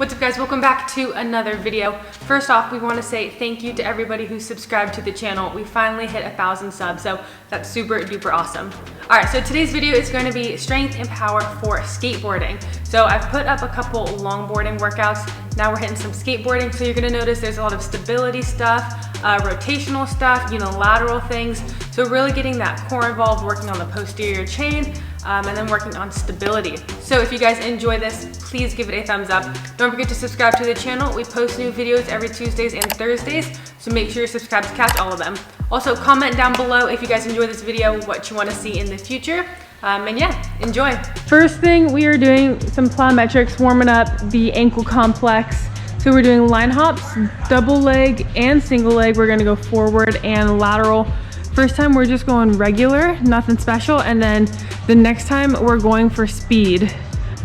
What's up guys, welcome back to another video. First off, we want to say thank you to everybody who subscribed to the channel. We finally hit 1,000 subs, so that's super duper awesome. Alright, so today's video is going to be strength and power for skateboarding. So I've put up a couple longboarding workouts. Now we're hitting some skateboarding, so you're going to notice there's a lot of stability stuff, rotational stuff, unilateral things. So really getting that core involved, working on the posterior chain, and then working on stability. So if you guys enjoy this, please give it a thumbs up. Don't forget to subscribe to the channel. We post new videos every Tuesdays and Thursdays, so make sure you're subscribed to catch all of them. Also, comment down below if you guys enjoy this video, what you want to see in the future. And yeah, enjoy. First thing, we are doing some plyometrics, warming up the ankle complex. So we're doing line hops, double leg and single leg. We're gonna go forward and lateral. First time we're just going regular, nothing special, and then the next time we're going for speed.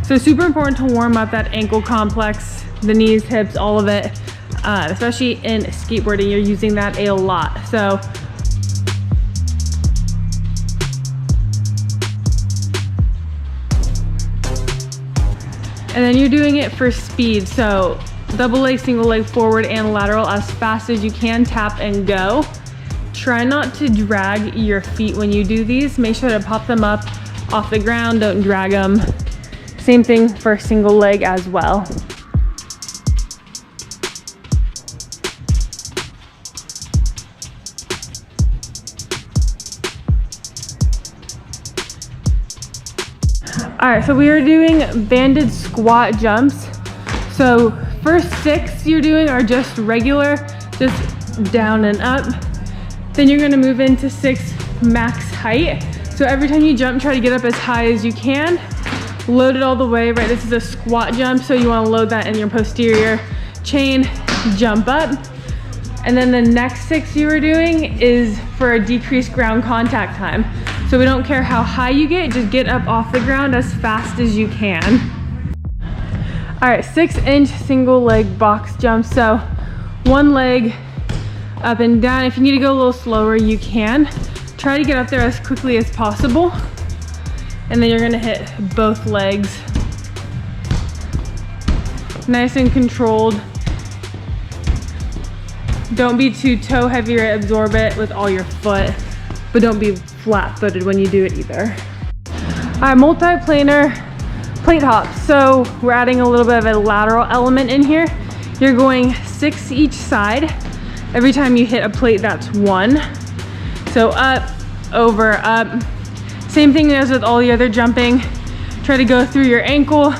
So super important to warm up that ankle complex, the knees, hips, all of it. Especially in skateboarding, you're using that a lot. So and then you're doing it for speed. So double leg, single leg, forward and lateral as fast as you can, tap and go. Try not to drag your feet when you do these. Make sure to pop them up off the ground, don't drag them. Same thing for single leg as well. All right, so we are doing banded squat jumps. So first 6 you're doing are just regular, just down and up. Then you're gonna move into 6 max height. So every time you jump, try to get up as high as you can. Load it all the way, right? This is a squat jump, so you wanna load that in your posterior chain, jump up. And then the next 6 you were doing is for a decreased ground contact time. So we don't care how high you get, just get up off the ground as fast as you can. All right, 6-inch single leg box jump. So one leg up and down. If you need to go a little slower, you can. Try to get up there as quickly as possible. And then you're gonna hit both legs. Nice and controlled. Don't be too toe heavy or absorb it with all your foot, but don't be flat footed when you do it either. All right, multi-planar plate hops. So we're adding a little bit of a lateral element in here. You're going 6 each side. Every time you hit a plate, that's 1. So up, over, up. Same thing as with all the other jumping. Try to go through your ankle.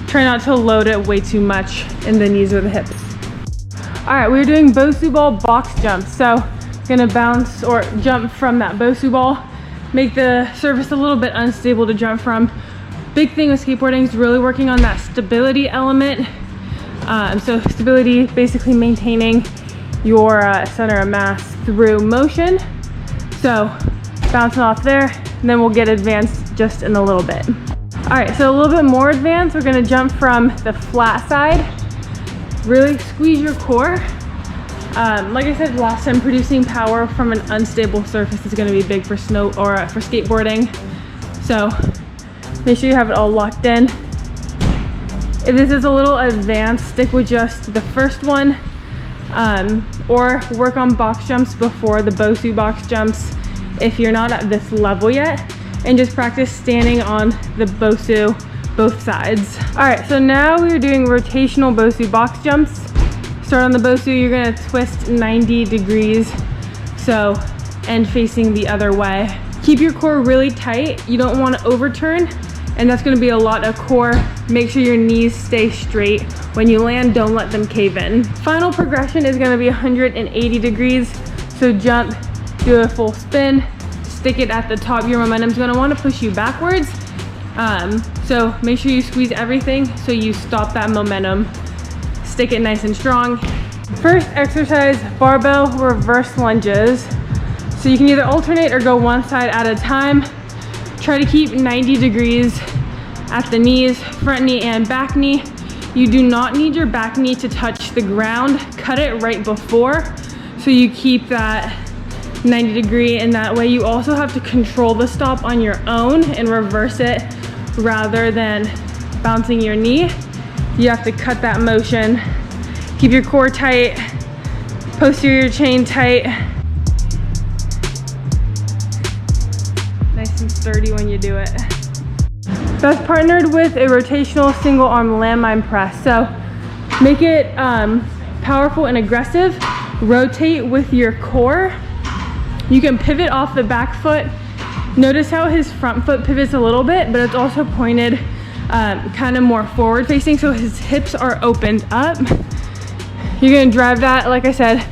Try not to load it way too much in the knees or the hips. All right, we're doing Bosu ball box jumps. So gonna bounce or jump from that Bosu ball. Make the surface a little bit unstable to jump from. Big thing with skateboarding is really working on that stability element. So stability, basically maintaining your center of mass through motion. So bouncing off there, and then we'll get advanced just in a little bit. All right, so a little bit more advanced, we're gonna jump from the flat side. Really squeeze your core. Like I said last time, producing power from an unstable surface is gonna be big for snow or for skateboarding. So make sure you have it all locked in. If this is a little advanced, stick with just the first one. Or work on box jumps before the Bosu box jumps if you're not at this level yet, and just practice standing on the Bosu both sides. All right, so now we're doing rotational Bosu box jumps. Start on the Bosu, you're gonna twist 90 degrees, so end facing the other way. Keep your core really tight. You don't wanna overturn, and that's gonna be a lot of core. Make sure your knees stay straight. When you land, don't let them cave in. Final progression is gonna be 180 degrees. So jump, do a full spin, stick it at the top. Your momentum's gonna wanna push you backwards. So make sure you squeeze everything so you stop that momentum. Stick it nice and strong. First exercise, barbell reverse lunges. So you can either alternate or go one side at a time. Try to keep 90 degrees at the knees, front knee and back knee. You do not need your back knee to touch the ground. Cut it right before, so you keep that 90 degree, and that way you also have to control the stop on your own and reverse it rather than bouncing your knee. You have to cut that motion. Keep your core tight, posterior chain tight. Nice and sturdy when you do it. That's partnered with a rotational single arm landmine press. So make it powerful and aggressive. Rotate with your core. You can pivot off the back foot. Notice how his front foot pivots a little bit, but it's also pointed kind of more forward facing, so his hips are opened up. You're gonna drive that, like I said,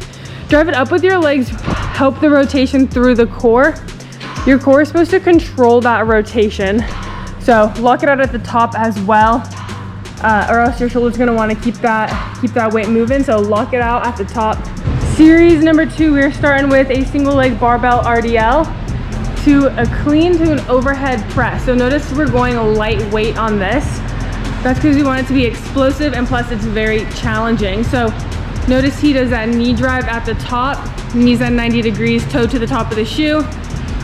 drive it up with your legs, help the rotation through the core. Your core is supposed to control that rotation. So lock it out at the top as well, or else your shoulder's gonna wanna keep that weight moving, so lock it out at the top. Series number 2, we're starting with a single leg barbell RDL to a clean to an overhead press. So notice we're going lightweight on this. That's because we want it to be explosive, and plus it's very challenging. So notice he does that knee drive at the top, knees at 90 degrees, toe to the top of the shoe.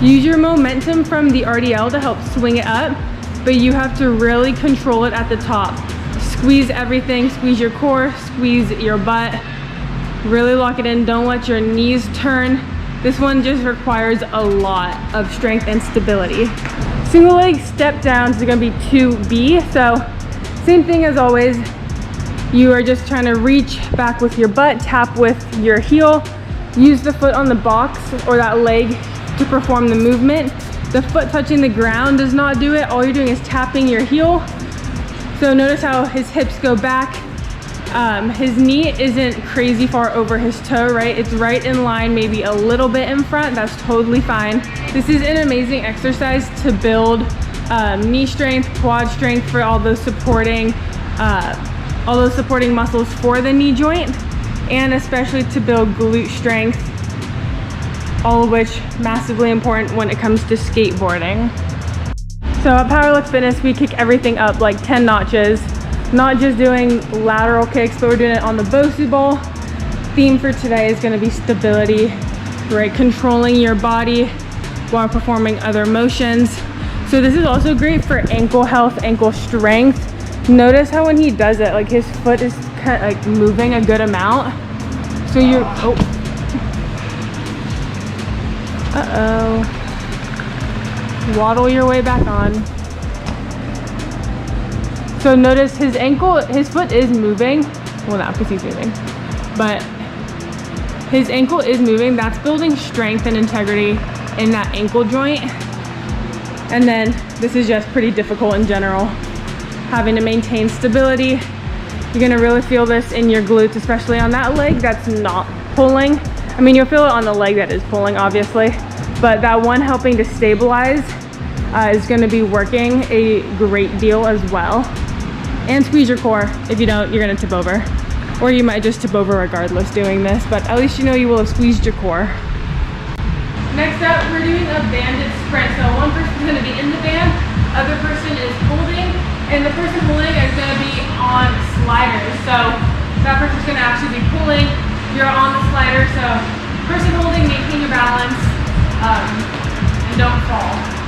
Use your momentum from the RDL to help swing it up, but you have to really control it at the top. Squeeze everything, squeeze your core, squeeze your butt. Really lock it in, don't let your knees turn. This one just requires a lot of strength and stability. Single leg step downs are gonna be 2B. So same thing as always. You are just trying to reach back with your butt, tap with your heel, use the foot on the box or that leg to perform the movement. The foot touching the ground does not do it. All you're doing is tapping your heel. So notice how his hips go back. His knee isn't crazy far over his toe, right? It's right in line, maybe a little bit in front. That's totally fine. This is an amazing exercise to build knee strength, quad strength for all those supporting muscles for the knee joint, and especially to build glute strength, all of which massively important when it comes to skateboarding. So at Powerlift Fitness, we kick everything up like 10 notches. Not just doing lateral kicks, but we're doing it on the Bosu ball. Theme for today is gonna be stability, right? Controlling your body while performing other motions. So this is also great for ankle health, ankle strength. Notice how when he does it, like his foot is kind of like moving a good amount. So you're, waddle your way back on. So notice his foot is moving. Well, not because he's moving, but his ankle is moving. That's building strength and integrity in that ankle joint. And then this is just pretty difficult in general, having to maintain stability. You're gonna really feel this in your glutes, especially on that leg that's not pulling. I mean, you'll feel it on the leg that is pulling, obviously, but that one helping to stabilize is gonna be working a great deal as well. And squeeze your core. If you don't, you're gonna tip over. Or you might just tip over regardless doing this, but at least you know you will have squeezed your core. Next up, we're doing a banded sprint. So one person's gonna be in the band, other person is holding, and the person holding is gonna be on sliders. So that person's gonna actually be pulling, you're on the slider, so person holding, maintain your balance, and don't fall.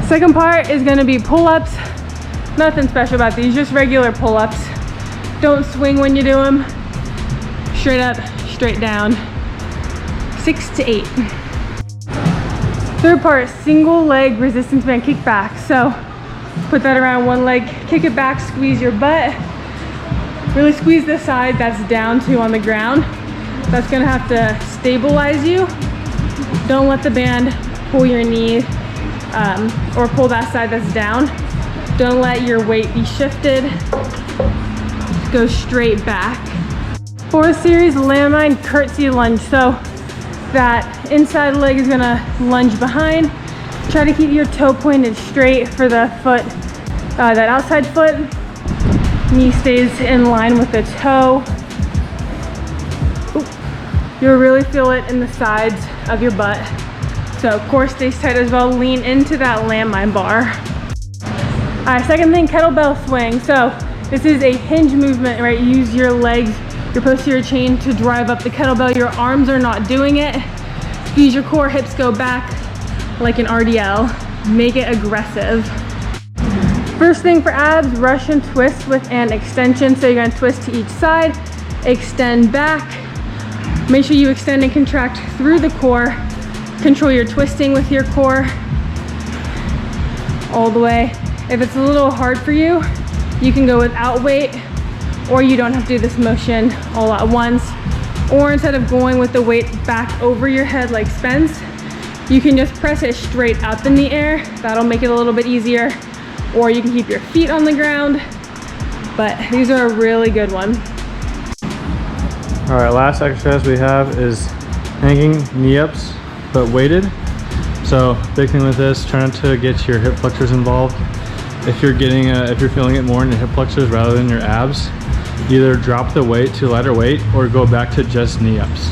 Second part is gonna be pull-ups. Nothing special about these, just regular pull-ups. Don't swing when you do them. Straight up, straight down. 6 to 8. Third part, single leg resistance band kickback. So put that around one leg, kick it back, squeeze your butt. Really squeeze the side that's down to on the ground. That's gonna have to stabilize you. Don't let the band pull your knee or pull that side that's down. Don't let your weight be shifted. Go straight back. Fourth series, landmine curtsy lunge. So that inside leg is gonna lunge behind. Try to keep your toe pointed straight for the foot, that outside foot. Knee stays in line with the toe. You'll really feel it in the sides of your butt. So core stays tight as well. Lean into that landmine bar. All right, second thing, kettlebell swing. So this is a hinge movement, right? Use your legs, your posterior chain to drive up the kettlebell. Your arms are not doing it. Squeeze your core, hips go back like an RDL. Make it aggressive. First thing for abs, Russian twist with an extension. So you're gonna twist to each side, extend back. Make sure you extend and contract through the core. Control your twisting with your core all the way. If it's a little hard for you, you can go without weight, or you don't have to do this motion all at once. Or instead of going with the weight back over your head like Spence, you can just press it straight up in the air. That'll make it a little bit easier. Or you can keep your feet on the ground, but these are a really good one. All right, last exercise we have is hanging knee-ups, but weighted. So big thing with this, try not to get your hip flexors involved. If you're feeling it more in your hip flexors rather than your abs, either drop the weight to lighter weight or go back to just knee-ups.